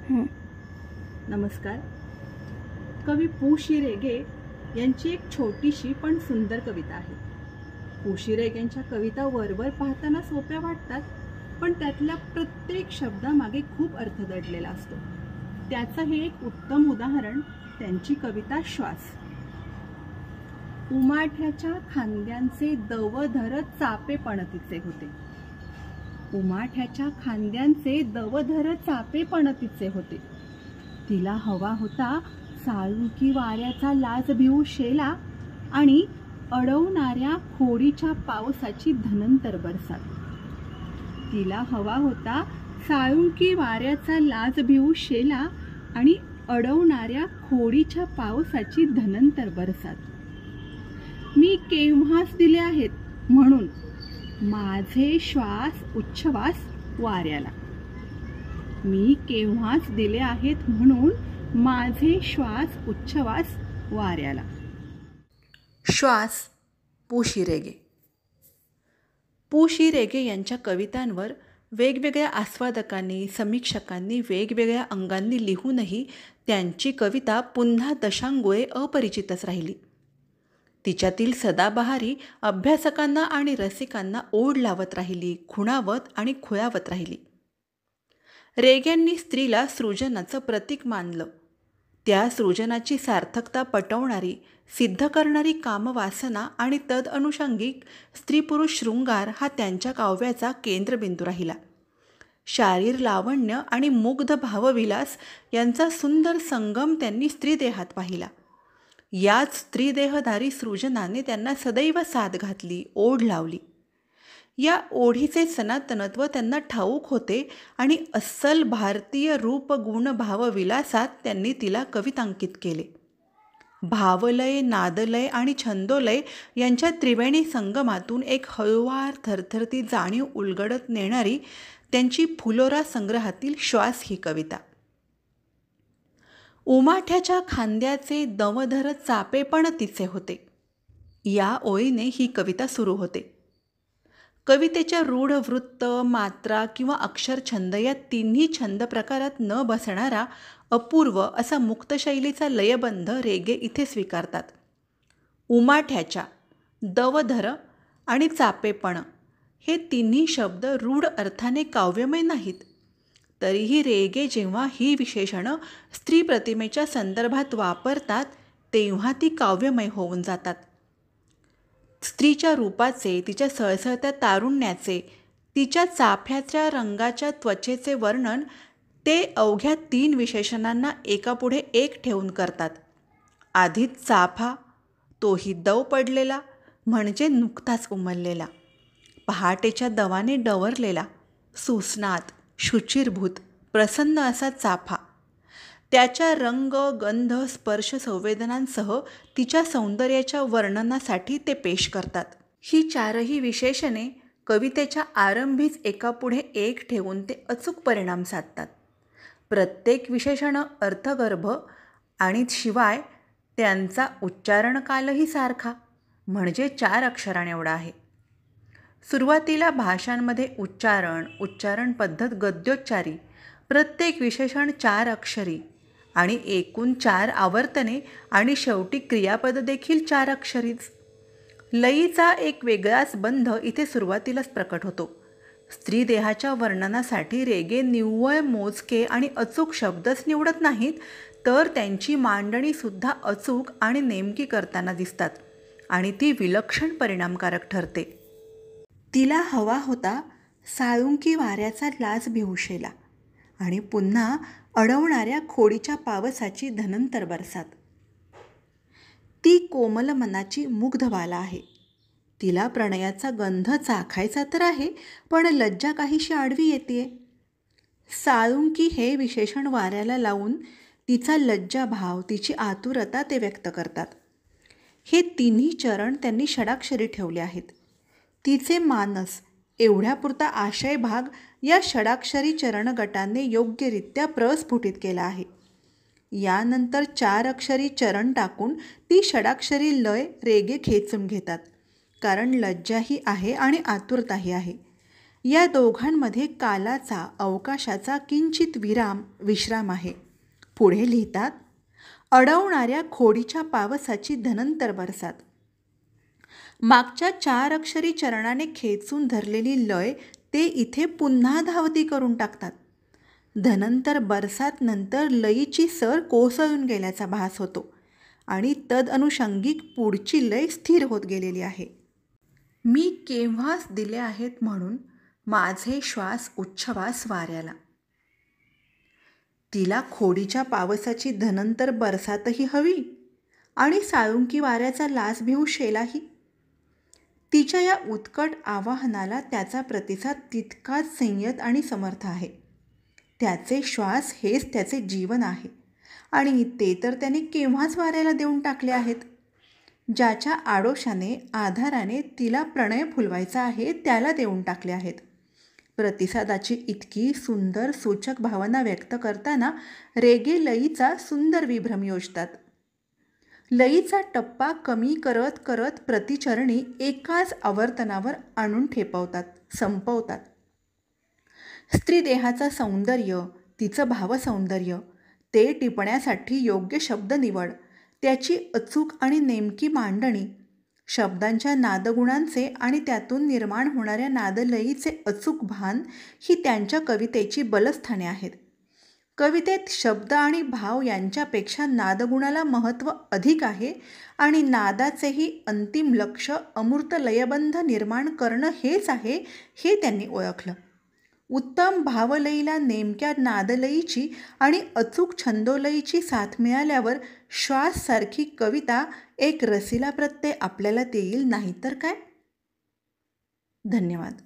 हं. नमस्कार. कवी पु. शी रेगे यांची एक छोटीशी पण सुंदर कविता आहे. पु. शी रेगेंच्या कविता वरवर पाहताना सोप्या वाटतात, पण त्यातल्या प्रत्येक शब्दामागे खूप अर्थ दडलेला असतो. त्याचं हे एक उत्तम उदाहरण त्यांची कविता श्वास. उमाठ्याच्या खांद्यांचे दव धरत चापे पणतीचे होते. उमाठ्याच्या खांद्यांचे दव धरत चापे पणतीचे होते. तिला हवा होता साळुंकी वाऱ्याचा लाज भिवू शेला आणि अडवणाऱ्या खोडीच्या पावसाची धनंतर बरसात. तिला हवा होता साळुंकी वाऱ्याचा लाज भिवू शेला आणि अडवणाऱ्या खोडीच्या पावसाची धनंतर बरसात. मी केव्हाच दिले आहेत म्हणून माझे श्वास उच्छ्वास वाऱ्याला. मी केव्हाच दिले आहेत म्हणून माझे श्वास उच्छ्वास वाऱ्याला. श्वास पु. शी रेगे. पु. शी रेगे यांच्या कवितांवर वेगवेगळ्या आस्वादकांनी समीक्षकांनी वेगवेगळ्या अंगांनी लिहूनही त्यांची कविता पुन्हा दशांगुळे अपरिचितच राहिली. तिच्यातील सदाबहारी अभ्यासकांना आणि रसिकांना ओढ लावत राहिली, खुणावत आणि खुळावत राहिली. रेग्यांनी स्त्रीला सृजनाचं प्रतीक मानलं. त्या सृजनाची सार्थकता पटवणारी सिद्ध करणारी कामवासना आणि तदअनुषंगिक स्त्री पुरुष शृंगार हा त्यांच्या काव्याचा केंद्रबिंदू राहिला. शारीर लावण्य आणि मुग्ध भावविलास यांचा सुंदर संगम त्यांनी स्त्रीदेहात पाहिला. याच स्त्रीदेहधारी सृजनाने त्यांना सदैव साथ घातली, ओढ लावली. या ओढीचे सनातनत्व त्यांना ठाऊक होते आणि अस्सल भारतीय रूप गुण भावविलासात त्यांनी तिला कवितांकित केले. भावलय, नादलय आणि छंदोलय यांच्या त्रिवेणी संगमातून एक हळूवार थरथरती जाणीव उलगडत नेणारी त्यांची फुलोरा संग्रहातील श्वास ही कविता. उमाठ्याच्या खांद्याचे दव धरत चापे पणतीचे होते, या ओळीने ही कविता सुरू होते. कवितेच्या रूढ वृत्त, मात्रा किंवा अक्षर छंद या तिन्ही छंद प्रकारात न बसणारा अपूर्व असा मुक्त शैलीचा लयबंध रेगे इथे स्वीकारतात. उमाठ्याच्या, दवधर आणि चापेपण हे तिन्ही शब्द रूढ अर्थाने काव्यमय नाहीत. तरीही रेगे जेव्हा ही विशेषणं स्त्री प्रतिमेच्या संदर्भात वापरतात तेव्हा ती काव्यमय होऊन जातात. स्त्रीच्या रूपाचे, तिच्या सळसळत्या तारुण्याचे, तिच्या चाफ्याच्या रंगाच्या त्वचेचे वर्णन ते अवघ्या 3 विशेषणांना एकापुढे एक ठेवून करतात. आधी चाफा, तोही दव पडलेला म्हणजे नुकताच उमललेला, पहाटेच्या दवाने डवरलेला, सुस्नात, शुचिरभूत, प्रसन्न असा चाफा. त्याच्या रंग, गंध, स्पर्श संवेदनांसह तिच्या सौंदर्याच्या वर्णनासाठी ते पेश करतात. ही 4ही विशेषणे कवितेच्या आरंभीच एकापुढे एक ठेवून ते अचूक परिणाम साधतात. प्रत्येक विशेषण अर्थगर्भ आणि शिवाय त्यांचा उच्चारणकालही सारखा म्हणजे 4 अक्षरांएवढा आहे. सुरुवातीला भाषांमध्ये उच्चारण पद्धत गद्योच्चारी, प्रत्येक विशेषण 4 अक्षरी आणि एकूण 4 आवर्तने आणि शेवटी क्रियापद देखील 4 अक्षरीच. लयीचा एक वेगळाच बंध इथे सुरुवातीलाच प्रकट होतो. स्त्रीदेहाच्या वर्णनासाठी रेगे निव्वळ मोजके आणि अचूक शब्दच निवडत नाहीत, तर त्यांची मांडणीसुद्धा अचूक आणि नेमकी करताना दिसतात आणि ती विलक्षण परिणामकारक ठरते. तिला हवा होता साळुंकी वाऱ्याचा लाज भिवशेला आणि पुन्हा अडवणाऱ्या खोडीच्या पावसाची धनंतर बरसात. ती कोमल मनाची मुग्धबाला आहे. तिला प्रणयाचा गंध चाखायचा तर आहे, पण लज्जा काहीशी आडवी येते. साळुंकी हे विशेषण वाऱ्याला लावून तिचा लज्जाभाव, तिची आतुरता ते व्यक्त करतात. हे तिन्ही चरण त्यांनी षडाक्षरी ठेवले आहेत. तिचे मानस एवढ्यापुरता आशय भाग या षडाक्षरी चरणगटाने योग्यरित्या प्रस्फुटित केला आहे. यानंतर 4 अक्षरी चरण टाकून ती षडाक्षरी लय रेगे खेचून घेतात, कारण लज्जाही आहे आणि आतुरताही आहे. या दोघांमध्ये कालाचा, अवकाशाचा किंचित विश्राम आहे. पुढे लिहितात, अडवणाऱ्या खोडीच्या पावसाची धनंतर बरसात. मागच्या 4 अक्षरी चरणाने खेचून धरलेली लय ते इथे पुन्हा धावती करून टाकतात. धनंतर बरसात नंतर लयीची सर कोसळून गेल्याचा भास होतो आणि तदअनुषंगिक पुढची लय स्थिर होत गेलेली आहे. मी केव्हाच दिले आहेत म्हणून माझे श्वास उच्छ्वास वाऱ्याला. तिला खोडीच्या पावसाची धनंतर बरसातही हवी आणि साळुंकी वाऱ्याचा लास भिवू शेलाही. तिच्या या उत्कट आवाहनाला त्याचा प्रतिसाद तितकाच संयत आणि समर्थ आहे. त्याचे श्वास हेच त्याचे जीवन आहे आणि ते तर त्याने केव्हाच वाऱ्याला देऊन टाकले आहेत. ज्याच्या आडोशाने, आधाराने तिला प्रणय फुलवायचा आहे त्याला देऊन टाकले आहेत. प्रतिसादाची इतकी सुंदर सूचक भावना व्यक्त करताना रेगे लयीचा सुंदर विभ्रम योजतात. लयीचा टप्पा कमी करत करत प्रतिचरणी एकाच आवर्तनावर आणून ठेपवतात, संपवतात. स्त्रीदेहाचं सौंदर्य, तिचं भावसौंदर्य, ते टिपण्यासाठी योग्य शब्द निवड, त्याची अचूक आणि नेमकी मांडणी, शब्दांच्या नादगुणांचे आणि त्यातून निर्माण होणाऱ्या नादलयीचे अचूक भान ही त्यांच्या कवितेची बलस्थाने आहेत. कवितेत शब्द आणि भाव यांच्यापेक्षा नादगुणाला महत्त्व अधिक आहे आणि नादाचेही अंतिम लक्ष अमूर्त लयबंध निर्माण करणं हेच आहे हे त्यांनी ओळखलं. उत्तम भावलयीला नेमक्या नादलयीची आणि अचूक छंदोलयीची साथ मिळाल्यावर श्वाससारखी कविता एक रसिला प्रत्यय आपल्याला देईल, नाही तर काय. धन्यवाद.